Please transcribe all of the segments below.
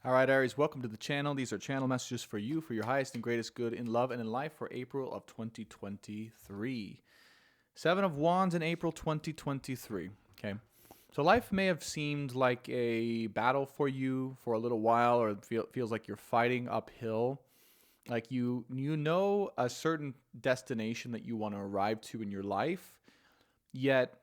All right, Aries, welcome to the channel. These are channel messages for you, for your highest and greatest good in love and in life for April of 2023. Seven of Wands in April 2023. Okay. So life may have seemed like a battle for you for a little while, or it feels like you're fighting uphill. Like you know a certain destination that you want to arrive to in your life, yet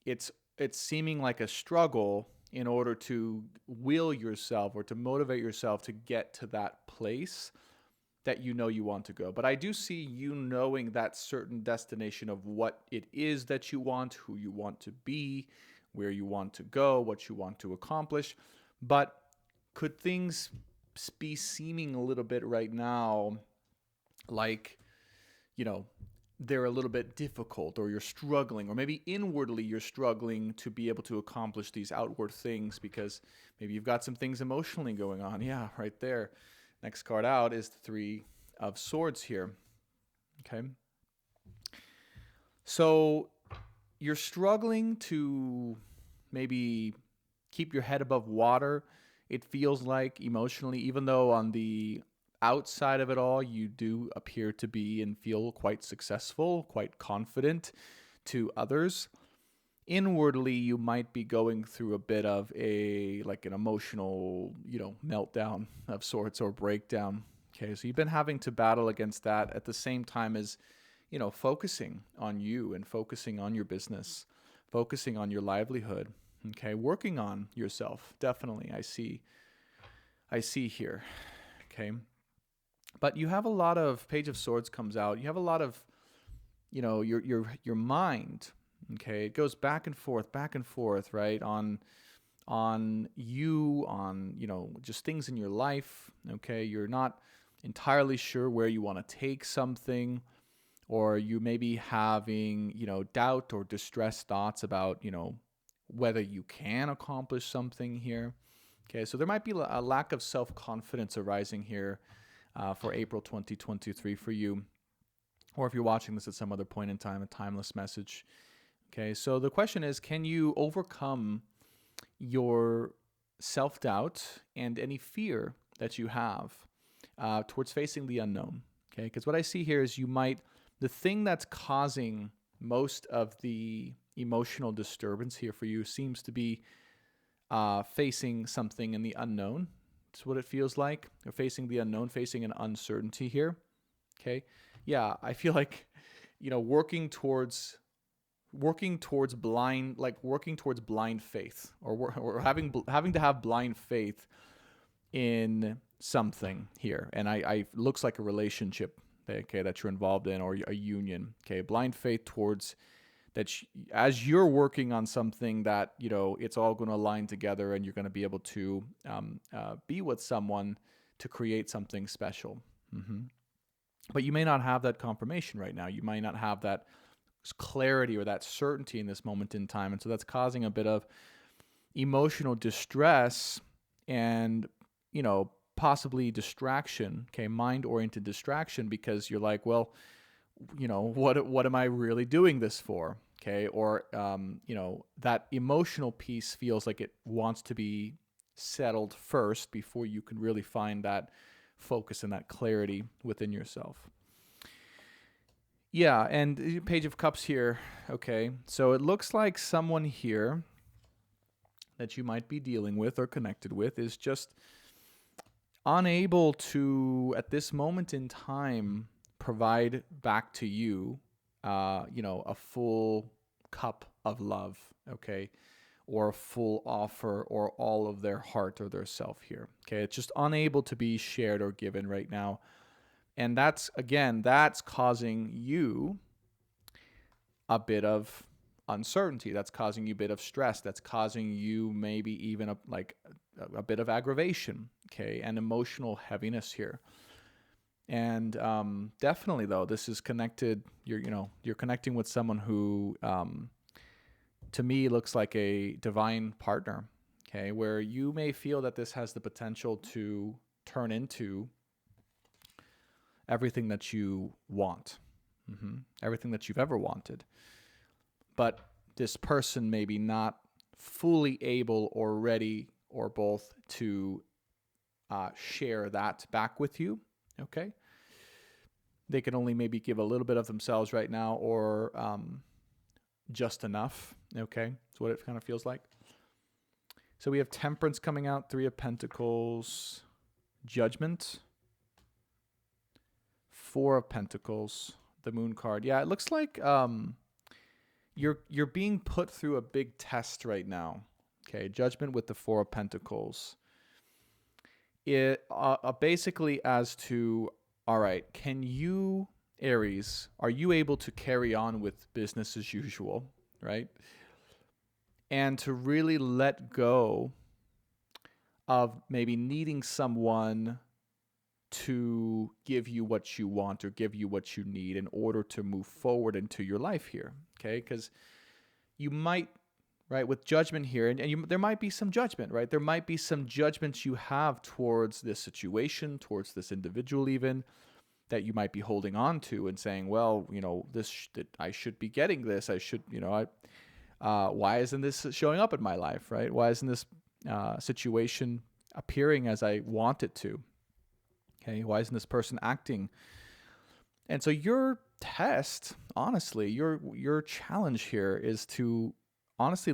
it's it's seeming like a struggle in order to will yourself or to motivate yourself to get to that place that you know you want to go. But I do see you knowing that certain destination of what it is that you want, who you want to be, where you want to go, what you want to accomplish. But could things be seeming a little bit right now like, you know, they're a little bit difficult, or you're struggling, or maybe inwardly you're struggling to be able to accomplish these outward things because maybe you've got some things emotionally going on? Yeah, right there. Next card out is the Three of Swords here. Okay. So you're struggling to maybe keep your head above water. It feels like emotionally, even though on the outside of it all, you do appear to be and feel quite successful, quite confident to others. Inwardly, you might be going through a bit of an emotional, meltdown of sorts, or breakdown. Okay, so you've been having to battle against that at the same time as, focusing on you and focusing on your business, focusing on your livelihood. Okay, working on yourself. Definitely, I see here. Okay. But you have a lot of Page of Swords comes out. You have a lot of, your mind. Okay, it goes back and forth, right? On you, on just things in your life. Okay, you're not entirely sure where you want to take something, or you may be having doubt or distressed thoughts about whether you can accomplish something here. Okay, so there might be a lack of self-confidence arising here for April 2023 for you, or if you're watching this at some other point in time, a timeless message. Okay, so the question is, can you overcome your self-doubt and any fear that you have towards facing the unknown? Okay, because what I see here is the thing that's causing most of the emotional disturbance here for you seems to be facing something in the unknown. It's what it feels like. You're facing the unknown, facing an uncertainty here. Okay. Yeah, I feel like, working towards blind faith, or having to have blind faith in something here. And I looks like a relationship, okay, that you're involved in, or a union. Okay. Blind faith towards that as you're working on something that it's all going to align together, and you're going to be able to be with someone to create something special. But you may not have that confirmation right now. You might not have that clarity or that certainty in this moment in time, and so that's causing a bit of emotional distress and possibly distraction. Okay, mind-oriented distraction, because you're like, well, what am I really doing this for? Okay. Or, that emotional piece feels like it wants to be settled first before you can really find that focus and that clarity within yourself. Yeah. And Page of Cups here. Okay. So it looks like someone here that you might be dealing with or connected with is just unable to, at this moment in time, provide back to you, a full cup of love, okay, or a full offer, or all of their heart or their self here. Okay, it's just unable to be shared or given right now, and that's causing you a bit of uncertainty. That's causing you a bit of stress. That's causing you maybe even a bit of aggravation, okay, and emotional heaviness here. And definitely, though, this is connected. You're connecting with someone who, to me, looks like a divine partner. Okay, where you may feel that this has the potential to turn into everything that you want, everything that you've ever wanted. But this person may be not fully able or ready, or both, to share that back with you. Okay. They can only maybe give a little bit of themselves right now, or just enough. Okay. That's what it kind of feels like. So we have Temperance coming out, Three of Pentacles, Judgment, Four of Pentacles, the Moon card. Yeah, it looks like you're being put through a big test right now. Okay, Judgment with the Four of Pentacles. It basically as to, all right, can you, Aries, are you able to carry on with business as usual, right? And to really let go of maybe needing someone to give you what you want or give you what you need in order to move forward into your life here, okay? Because you might, right, with Judgment here, and there might be some judgment, right? There might be some judgments you have towards this situation, towards this individual even, that you might be holding on to and saying, well, I should be getting this. I should, why isn't this showing up in my life, right? Why isn't this situation appearing as I want it to? Okay, why isn't this person acting? And so your test, honestly, your challenge here is to honestly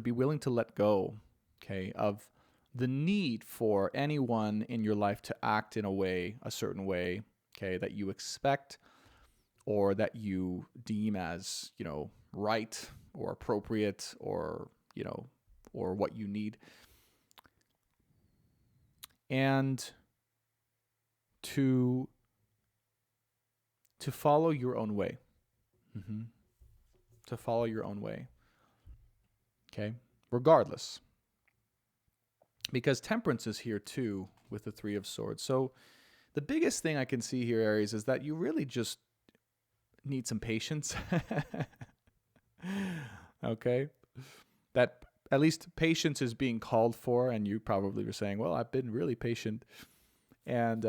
be willing to let go, okay, of the need for anyone in your life to act in a certain way, okay, that you expect or that you deem as, right or appropriate or, or what you need. And to follow your own way. Mm-hmm. To follow your own way. Okay? Regardless. Because Temperance is here too with the Three of Swords. So the biggest thing I can see here, Aries, is that you really just need some patience. Okay? That at least patience is being called for, and you probably were saying, well, I've been really patient. And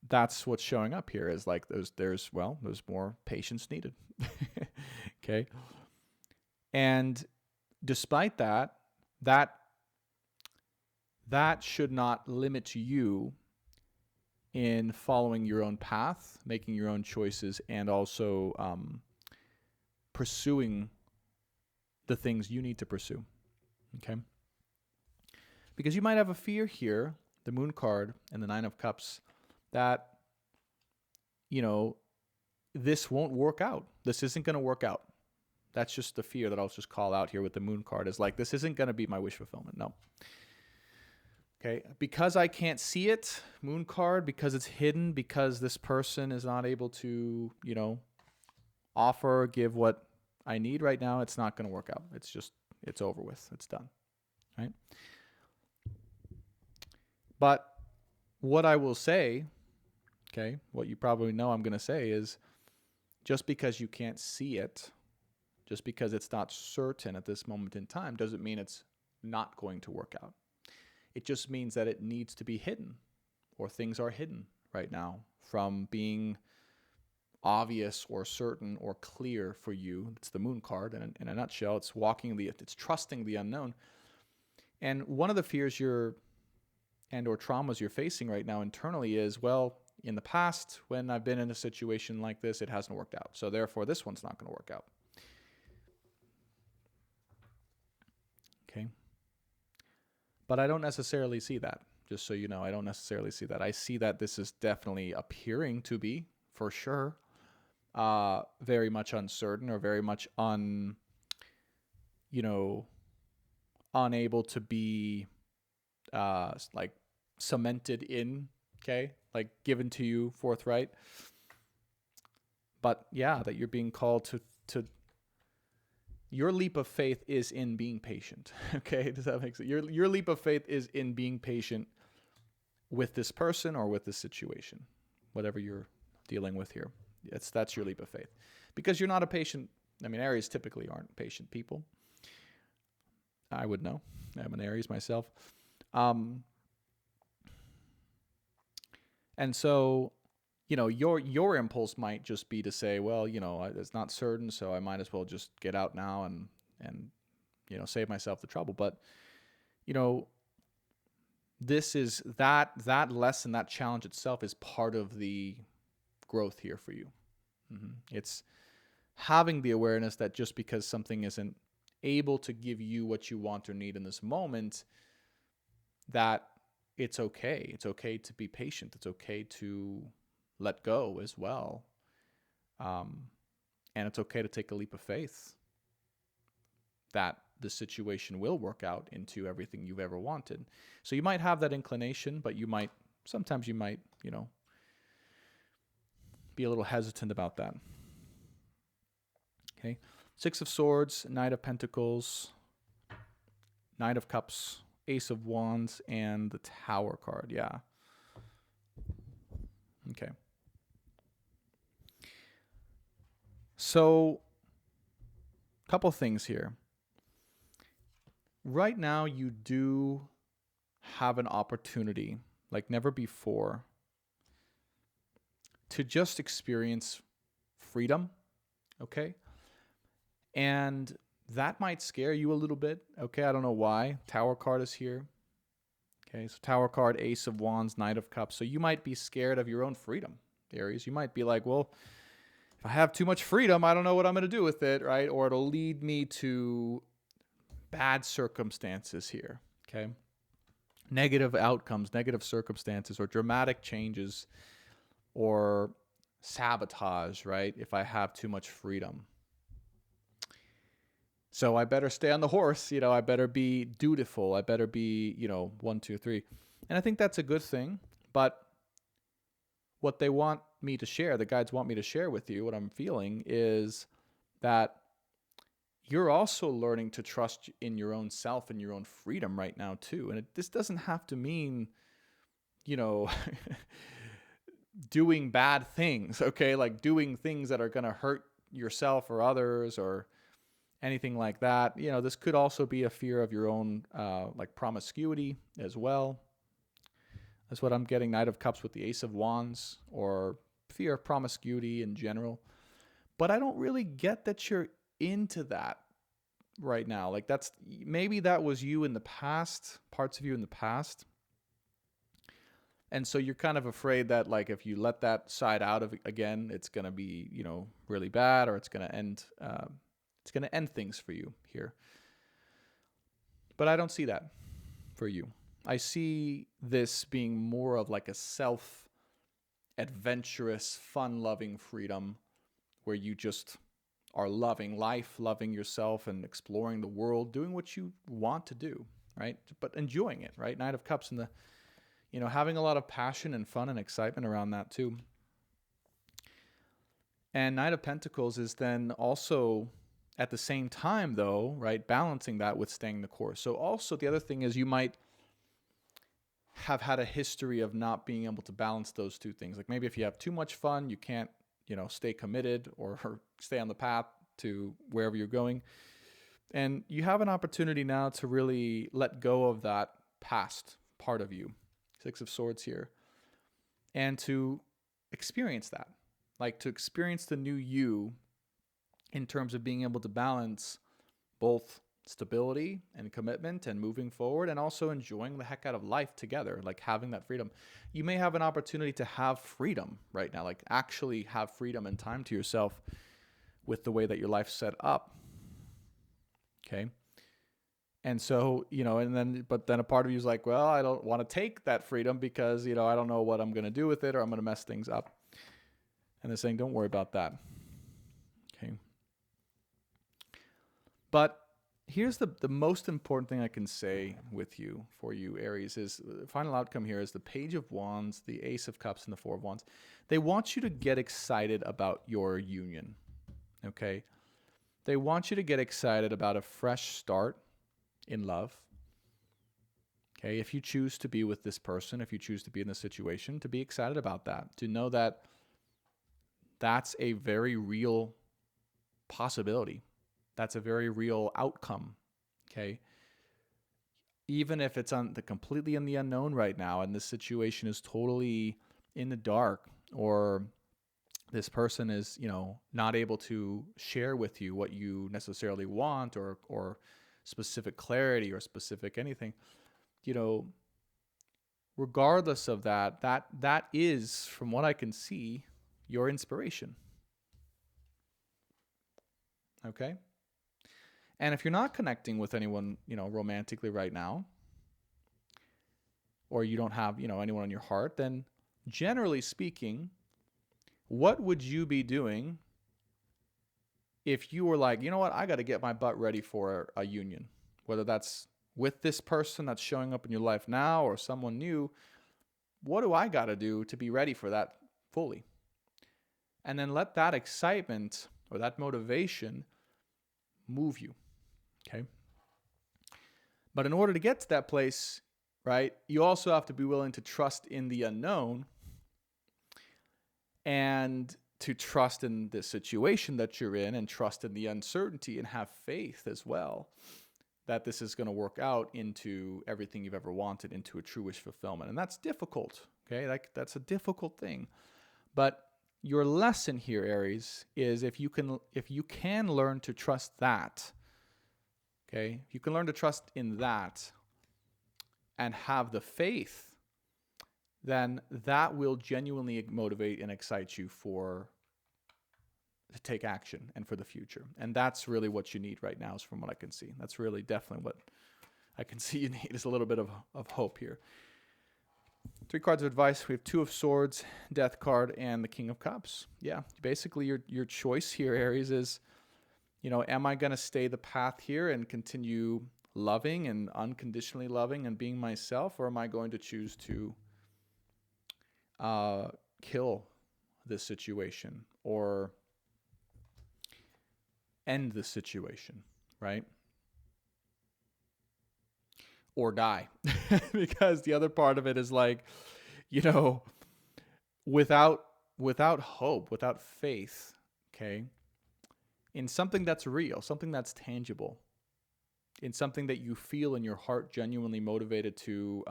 that's what's showing up here is like there's more patience needed. Okay. And despite that should not limit you in following your own path, making your own choices, and also pursuing the things you need to pursue. Okay. Because you might have a fear here, the Moon card and the Nine of Cups, that, this won't work out. This isn't going to work out. That's just the fear that I'll just call out here with the Moon card, is like, this isn't going to be my wish fulfillment. No. Okay. Because I can't see it, Moon card, because it's hidden, because this person is not able to, offer, give what I need right now, it's not going to work out. It's over with. It's done. Right. But what I will say, okay, what you probably know I'm going to say is, just because you can't see it, just because it's not certain at this moment in time, doesn't mean it's not going to work out. It just means that it needs to be hidden, or things are hidden right now from being obvious or certain or clear for you. It's the Moon card, and in a nutshell, it's it's trusting the unknown. And one of the fears or traumas you're facing right now internally is, well, in the past, when I've been in a situation like this, it hasn't worked out. So therefore, this one's not going to work out. Okay. But I don't necessarily see that. Just so you know, I don't necessarily see that. I see that this is definitely appearing to be, for sure, very much uncertain, or very much unable to be like cemented in, okay, like given to you forthright. But yeah, that you're being called to your leap of faith is in being patient. Okay, does that make sense? Your leap of faith is in being patient with this person or with this situation, whatever you're dealing with here. That's your leap of faith, because you're not a patient. I mean, Aries typically aren't patient people. I would know. I'm an Aries myself. And so, your impulse might just be to say, well, it's not certain, so I might as well just get out now and save myself the trouble. But, this is that lesson, that challenge itself is part of the growth here for you. It's having the awareness that just because something isn't able to give you what you want or need in this moment, that it's okay. It's okay to be patient. It's okay to let go as well. And it's okay to take a leap of faith that the situation will work out into everything you've ever wanted. So you might have that inclination, but sometimes you might, be a little hesitant about that. Okay. Six of Swords, Knight of Pentacles, Knight of Cups, Ace of Wands, and the Tower card. Yeah. Okay. So, a couple things here. Right now, you do have an opportunity, like never before, to just experience freedom. Okay. And that might scare you a little bit. Okay. I don't know why. Tower card is here. Okay. So, Tower card, Ace of Wands, Knight of Cups. So, you might be scared of your own freedom, Aries. You might be like, well, if I have too much freedom, I don't know what I'm going to do with it, right? Or it'll lead me to bad circumstances here, okay? Negative outcomes, negative circumstances, or dramatic changes, or sabotage, right? If I have too much freedom. So I better stay on the horse, I better be dutiful. I better be, 1, 2, 3. And I think that's a good thing. But what they want me to share, the guides want me to share with you, what I'm feeling is that you're also learning to trust in your own self and your own freedom right now too. And this doesn't have to mean, doing bad things, okay? Like doing things that are going to hurt yourself or others or anything like that. This could also be a fear of your own, like promiscuity as well. That's what I'm getting. Knight of Cups with the Ace of Wands, or fear of promiscuity in general. But I don't really get that you're into that right now. Like maybe that was you in the past, parts of you in the past. And so you're kind of afraid that like if you let that side out of again, it's going to be, really bad, or it's going to end things for you here. But I don't see that for you. I see this being more of like a self-adventurous, fun-loving freedom where you just are loving life, loving yourself, and exploring the world, doing what you want to do, right? But enjoying it, right? Knight of Cups and having a lot of passion and fun and excitement around that too. And Knight of Pentacles is then also at the same time though, right? Balancing that with staying the course. So also the other thing is you might have had a history of not being able to balance those two things. Like maybe if you have too much fun, you can't, stay committed or stay on the path to wherever you're going. And you have an opportunity now to really let go of that past part of you. Six of Swords here. And to experience that. Like to experience the new you in terms of being able to balance both stability and commitment and moving forward, and also enjoying the heck out of life together, like having that freedom. You may have an opportunity to have freedom right now, like actually have freedom and time to yourself with the way that your life's set up. Okay. And so, but then a part of you is like, well, I don't want to take that freedom because, I don't know what I'm going to do with it, or I'm going to mess things up. And they're saying, don't worry about that. Okay. But here's the most important thing I can say for you, Aries, is the final outcome here is the Page of Wands, the Ace of Cups, and the Four of Wands. They want you to get excited about your union, okay? They want you to get excited about a fresh start in love, okay? If you choose to be with this person, if you choose to be in this situation, to be excited about that, to know that that's a very real possibility. That's a very real outcome, okay? Even if it's completely in the unknown right now and this situation is totally in the dark, or this person is, not able to share with you what you necessarily want, or specific clarity or specific anything, regardless of that is, from what I can see, your inspiration. Okay? And if you're not connecting with anyone, romantically right now, or you don't have, anyone on your heart, then generally speaking, what would you be doing if you were like, you know what, I got to get my butt ready for a union, whether that's with this person that's showing up in your life now or someone new? What do I got to do to be ready for that fully? And then let that excitement or that motivation move you. Okay. But in order to get to that place, right, you also have to be willing to trust in the unknown and to trust in the situation that you're in and trust in the uncertainty and have faith as well that this is going to work out into everything you've ever wanted, into a true wish fulfillment. And that's difficult, okay? That's a difficult thing. But your lesson here, Aries, is if you can learn to trust that, okay? If you can learn to trust in that and have the faith, then that will genuinely motivate and excite you to take action and for the future. And that's really what you need right now, is from what I can see. That's really definitely what I can see you need, is a little bit of hope here. 3 cards of advice. We have 2 of Swords, Death card, and the King of Cups. Yeah, basically your choice here, Aries, is, am I going to stay the path here and continue loving and unconditionally loving and being myself, or am I going to choose to kill this situation or end the situation, right? Or die. Because the other part of it is like, without hope, without faith, okay, in something that's real, something that's tangible, in something that you feel in your heart genuinely motivated to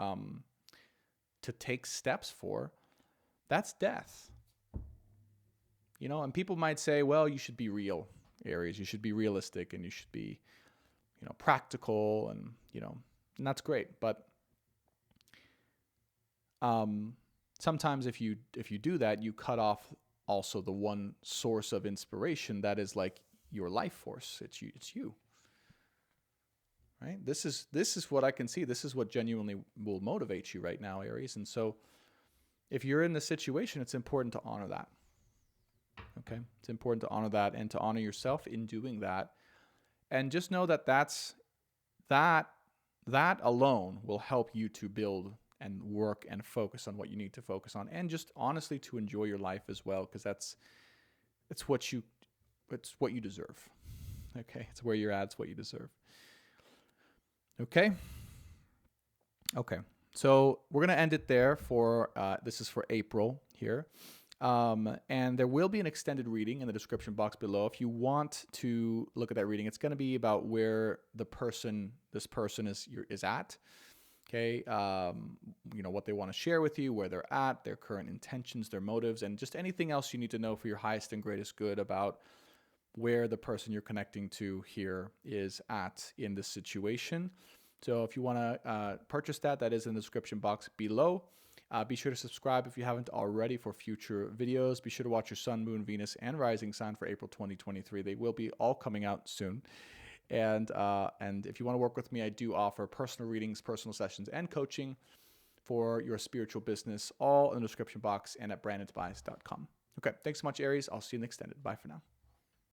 take steps for, that's death. And people might say, well, you should be real, Aries. You should be realistic, and you should be, practical, and, and that's great. But sometimes if you do that, you cut off also the one source of inspiration that is like your life force. It's you. Right? This is what I can see. This is what genuinely will motivate you right now, Aries. And so if you're in this situation, it's important to honor that. Okay? It's important to honor that and to honor yourself in doing that. And just know that that alone will help you to build and work and focus on what you need to focus on, and just honestly to enjoy your life as well, because it's what you deserve. Okay? It's where you're at, it's what you deserve. Okay? Okay. So we're going to end it there for, this is for April here. And there will be an extended reading in the description box below. If you want to look at that reading, it's going to be about where this person is at. Okay. What they want to share with you, where they're at, their current intentions, their motives, and just anything else you need to know for your highest and greatest good about where the person you're connecting to here is at in this situation. So if you want to purchase that is in the description box below. Be sure to subscribe if you haven't already for future videos. Be sure to watch your Sun, Moon, Venus, and Rising sign for April 2023. They will be all coming out soon. And if you want to work with me, I do offer personal readings, personal sessions, and coaching for your spiritual business, all in the description box and at brandontobias.com. Okay, thanks so much, Aries. I'll see you in the extended. Bye for now.